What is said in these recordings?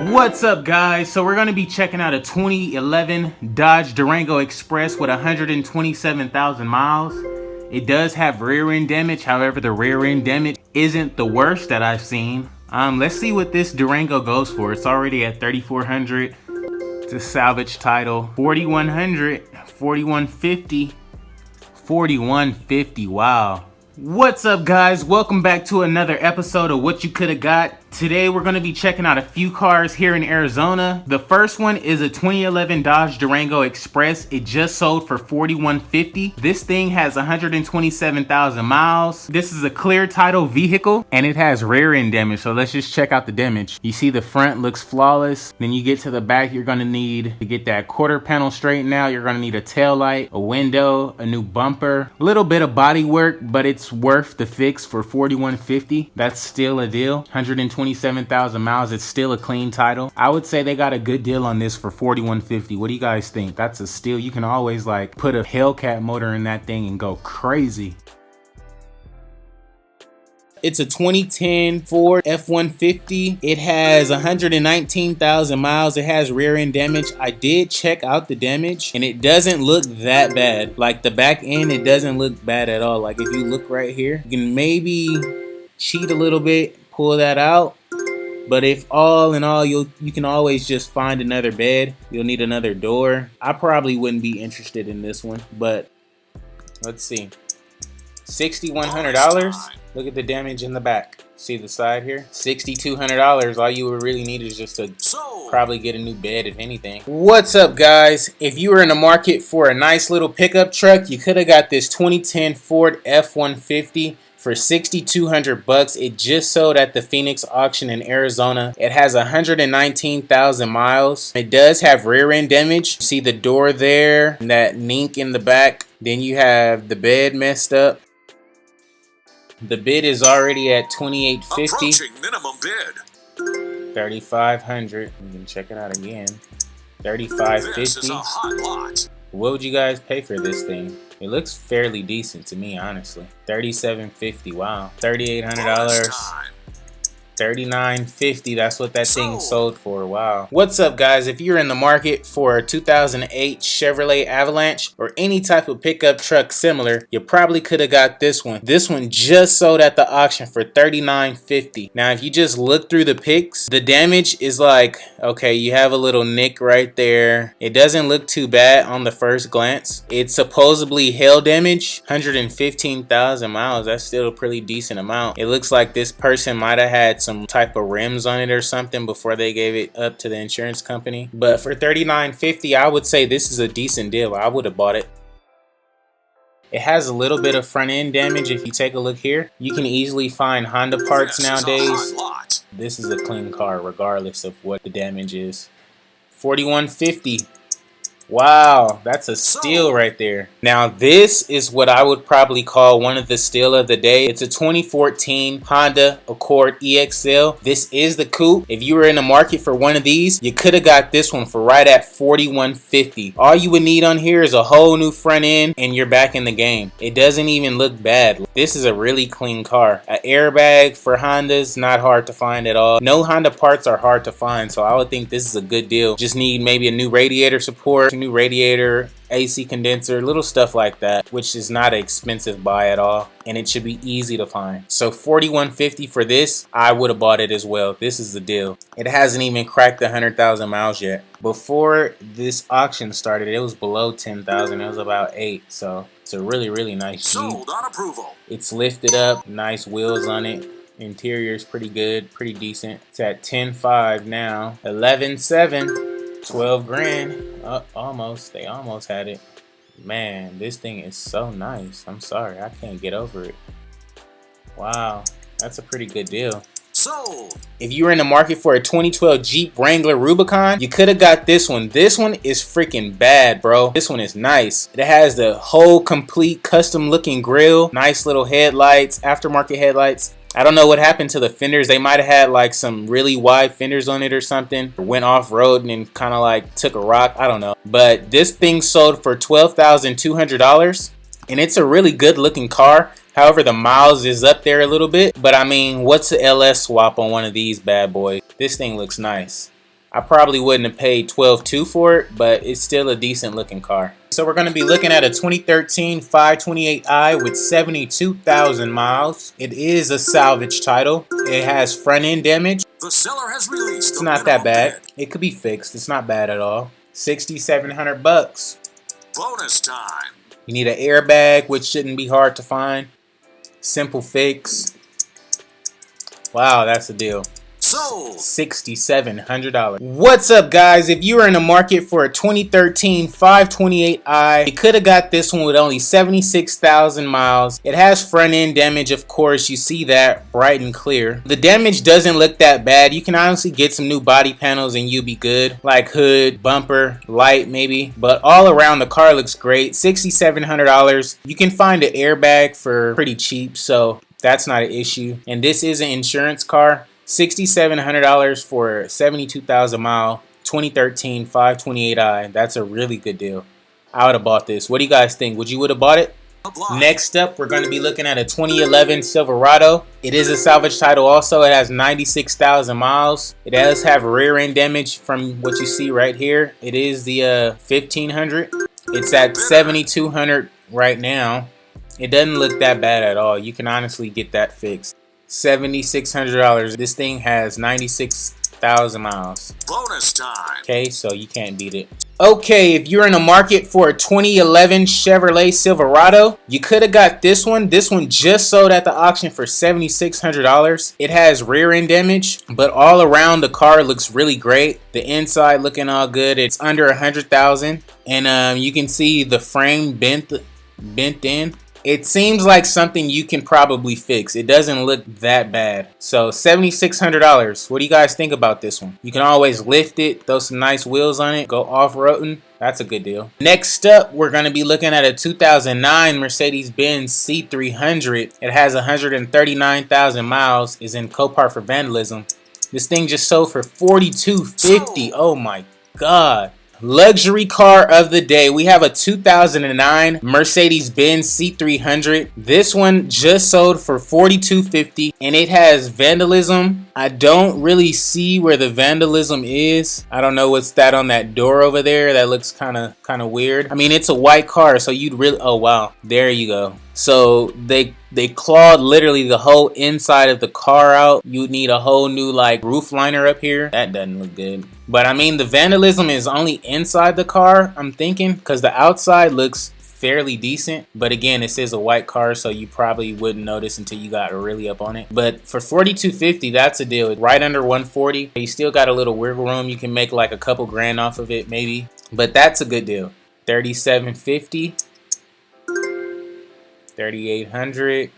What's up, guys? So we're going to be checking out a 2011 Dodge Durango Express with 127,000 miles. It does have rear end damage. However, the rear end damage isn't the worst that I've seen. Let's see what this Durango goes for. It's already at $3,400. It's a salvage title. $4,100, $4,150, $4,150. Wow. What's up, guys? Welcome back to another episode of What You Coulda Got. Today we're going to be checking out a few cars here in Arizona. The first one is a 2011 Dodge Durango Express. It just sold for $4,150. This thing has 127,000 miles. This is a clear title vehicle and it has rear end damage. So let's just check out the damage. You see the front looks flawless. Then you get to the back, you're going to need to get that quarter panel straightened out. You're going to need a tail light, a window, a new bumper, a little bit of body work, but it's worth the fix for $4,150. That's still a deal. 127,000 miles. It's still a clean title. I would say they got a good deal on this for $4,150. What do you guys think? That's a steal. You can always like put a Hellcat motor in that thing and go crazy. It's a 2010 Ford F-150. It has 119,000 miles. It has rear end damage. I did check out the damage and it doesn't look that bad. Like the back end, it doesn't look bad at all. Like if you look right here, you can maybe cheat a little bit, pull that out. But if all in all, you can always just find another bed. You'll need another door. I probably wouldn't be interested in this one, but let's see. $6,100. Look at the damage in the back. See the side here? $6,200. All you would really need is just to probably get a new bed, if anything. What's up, guys? If you were in the market for a nice little pickup truck, you could have got this 2010 Ford F-150 for $6,200. It just sold at the Phoenix auction in Arizona. It has 119,000 miles. It does have rear end damage. See the door there, and that nink in the back. Then you have the bed messed up. The bid is already at $2,850. Approaching minimum bid. $3,500. You can check it out again. $3,550. This is a hot lot. What would you guys pay for this thing? It looks fairly decent to me, honestly. $3,750. Wow. $3,800. $3,950. That's what that thing sold for. Wow. What's up, guys? If you're in the market for a 2008 Chevrolet Avalanche or any type of pickup truck similar, you probably could have got this one. This one just sold at the auction for $3,950. Now, if you just look through the pics, the damage is like, okay, you have a little nick right there. It doesn't look too bad on the first glance. It's supposedly hail damage. 115,000 miles. That's still a pretty decent amount. It looks like this person might have had some type of rims on it or something before they gave it up to the insurance company. But for $3,950, I would say this is a decent deal. I would have bought it. It has a little bit of front end damage. If you take a look here, you can easily find Honda parts nowadays. This is a clean car regardless of what the damage is. $4,150. Wow, that's a steal right there. Now, this is what I would probably call one of the steal of the day. It's a 2014 Honda Accord EXL. This is the coupe. If you were in the market for one of these, you could have got this one for right at $4,150. All you would need on here is a whole new front end and you're back in the game. It doesn't even look bad. This is a really clean car. An airbag for Hondas, not hard to find at all. No Honda parts are hard to find, so I would think this is a good deal. Just need maybe a new radiator support, new radiator, AC condenser, little stuff like that, which is not an expensive buy at all, and it should be easy to find. So $4,150 for this, I would have bought it as well. This is the deal. It hasn't even cracked 100,000 miles yet. Before this auction started, it was below 10,000. It was about 8, so it's a really nice Jeep. Sold on approval. It's lifted up, nice wheels on it. Interior is pretty good, pretty decent. It's at 10.5 now. 11.7. 12 grand. Almost. They almost had it. Man, this thing is so nice. I'm sorry, I can't get over it. Wow, that's a pretty good deal. Sold. If you were in the market for a 2012 Jeep Wrangler Rubicon, you could have got this one. This one is freaking bad, bro. This one is nice. It has the whole complete custom looking grille, nice little headlights, aftermarket headlights. I don't know what happened to the fenders. They might have had like some really wide fenders on it or something. Went off road and kind of like took a rock. I don't know. But this thing sold for $12,200 and it's a really good looking car. However, the miles is up there a little bit. But I mean, what's the LS swap on one of these bad boys? This thing looks nice. I probably wouldn't have paid $12,200 for it, but it's still a decent looking car. So we're going to be looking at a 2013 528i with 72,000 miles. It is a salvage title. It has front end damage. The seller has released. It's not that bad. It could be fixed. It's not bad at all. $6,700. Bonus time. You need an airbag, which shouldn't be hard to find. Simple fix. Wow, that's a deal. Sold. $6,700. What's up, guys? If you are in the market for a 2013 528i, you could have got this one with only 76,000 miles. It has front end damage, of course. You see that bright and clear. The damage doesn't look that bad. You can honestly get some new body panels and you'll be good, like hood, bumper, light maybe. But all around the car looks great. $6,700. You can find an airbag for pretty cheap, so that's not an issue. And this is an insurance car. $6,700 for 72,000 mile 2013 528i. That's a really good deal. I would have bought this. What do you guys think? Would you have bought it? Next up, we're going to be looking at a 2011 Silverado. It is a salvage title also. It has 96,000 miles. It does have rear end damage from what you see right here. It is the 1500. It's at 7,200 right now. It doesn't look that bad at all. You can honestly get that fixed. $7,600. This thing has 96,000 miles. Bonus time. Okay, so you can't beat it. Okay, if you're in the market for a 2011 Chevrolet Silverado, you could have got this one. This one just sold at the auction for $7,600. It has rear end damage, but all around the car looks really great. The inside looking all good. It's under 100,000, and you can see the frame bent in. It seems like something you can probably fix. It doesn't look that bad. So $7,600. What do you guys think about this one? You can always lift it, throw some nice wheels on it, go off-roading. That's a good deal. Next up, we're going to be looking at a 2009 Mercedes-Benz C300. It has 139,000 miles. Is in Copart for vandalism. This thing just sold for $4,250. Oh my God. Luxury car of the day. We have a 2009 Mercedes-Benz C300. This one just sold for $4,250 and it has vandalism. I don't really see where the vandalism is. I don't know what's that on that door over there. That looks kind of weird. I mean, it's a white car, so you'd really, oh wow, there you go. So they clawed literally the whole inside of the car out. You'd need a whole new like roof liner up here. That doesn't look good. But I mean, the vandalism is only inside the car, I'm thinking, because the outside looks fairly decent. But again, this is a white car, so you probably wouldn't notice until you got really up on it. But for $4,250, that's a deal. Right under $140. You still got a little wiggle room. You can make like a couple grand off of it maybe. But that's a good deal. $3,750. $3,800.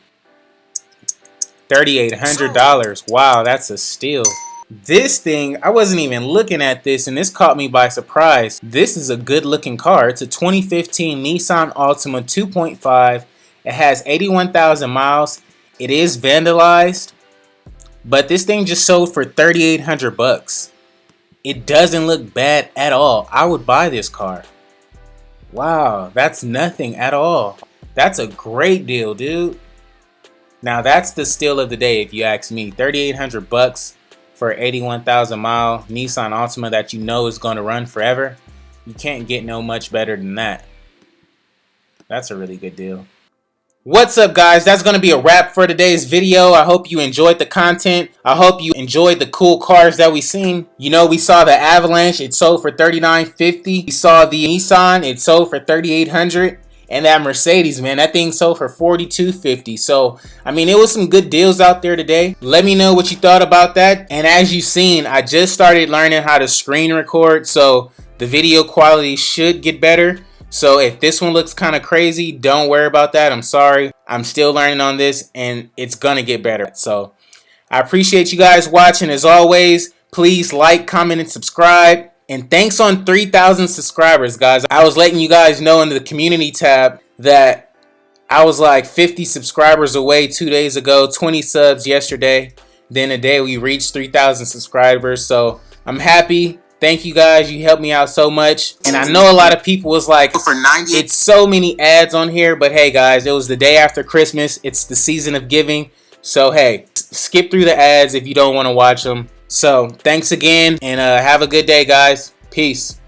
$3,800. Wow, that's a steal. This thing, I wasn't even looking at this, and this caught me by surprise. This is a good looking car. It's a 2015 Nissan Altima 2.5. It has 81,000 miles. It is vandalized, but this thing just sold for $3,800. It doesn't look bad at all. I would buy this car. Wow, that's nothing at all. That's a great deal, dude. Now that's the steal of the day if you ask me. $3,800 for 81,000 mile Nissan Altima that you know is going to run forever. You can't get no much better than that. That's a really good deal. What's up, guys? That's going to be a wrap for today's video. I hope you enjoyed the content. I hope you enjoyed the cool cars that we seen. You know, we saw the Avalanche. It sold for $3,950. We saw the Nissan. It sold for $3,800. And that Mercedes, man, that thing sold for $4,250. So, I mean, it was some good deals out there today. Let me know what you thought about that. And as you've seen, I just started learning how to screen record. So, the video quality should get better. So, if this one looks kind of crazy, don't worry about that. I'm sorry. I'm still learning on this, and it's going to get better. So, I appreciate you guys watching. As always, please like, comment, and subscribe. And thanks on 3,000 subscribers, guys. I was letting you guys know in the community tab that I was like 50 subscribers away 2 days ago, 20 subs yesterday. Then today we reached 3,000 subscribers. So I'm happy. Thank you guys. You helped me out so much. And I know a lot of people was like, it's so many ads on here. But hey, guys, it was the day after Christmas. It's the season of giving. So hey, skip through the ads if you don't want to watch them. So thanks again, and have a good day, guys. Peace.